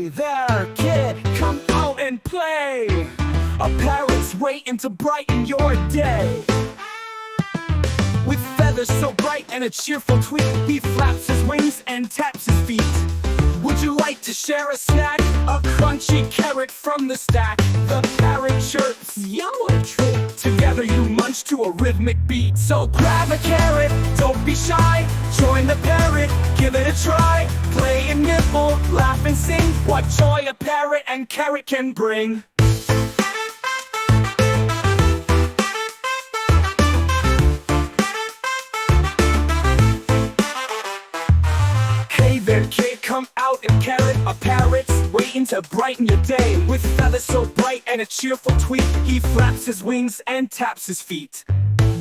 Hey there, kid, come out and play. A parrot's waiting to brighten your day. With feathers so bright and a cheerful tweet, he flaps his wings and taps his feet. Would you like to share a snack? A crunchy carrot from the stack. The parrot chirps, yum, what a treat. Together you munch to a rhythmic beat. So grab a carrot, don't be shy. Join the parrot, give it a try. Play and nibble, laugh and sing. What joy a parrot and carrot can bring. Hey there, kid, come out and carrot. A parrot's waiting to brighten your day. With feathers so bright and a cheerful tweet, he flaps his wings and taps his feet.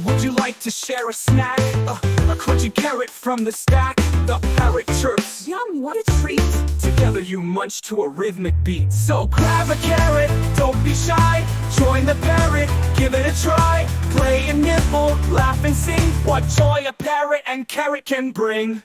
Would you like to share a snack? A crunchy carrot from the stack. The parrot chirps, yum, what a treat. Together you munch to a rhythmic beat. So grab a carrot, don't be shy. Join the parrot, give it a try. Play and nibble, laugh and sing. What joy a parrot and carrot can bring.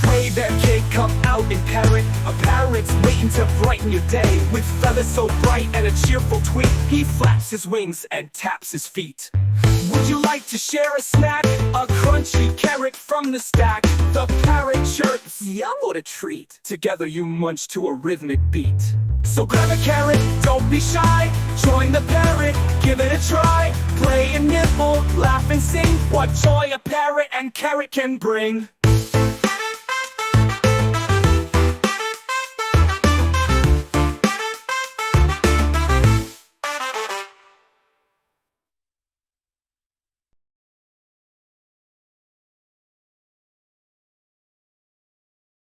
Hey there, kid, come out and parrot. A parrot's waiting to brighten your day. With feathers so bright and a cheerful tweet, he flaps his wings and taps his feet. Would you like to share a snack? A crunchy carrot from the stack. The parrot chirps, yum, what a treat. Together you munch to a rhythmic beat. So grab a carrot, don't be shy. Join the parrot, give it a try. Play and nibble, laugh and sing. What joy a parrot and carrot can bring.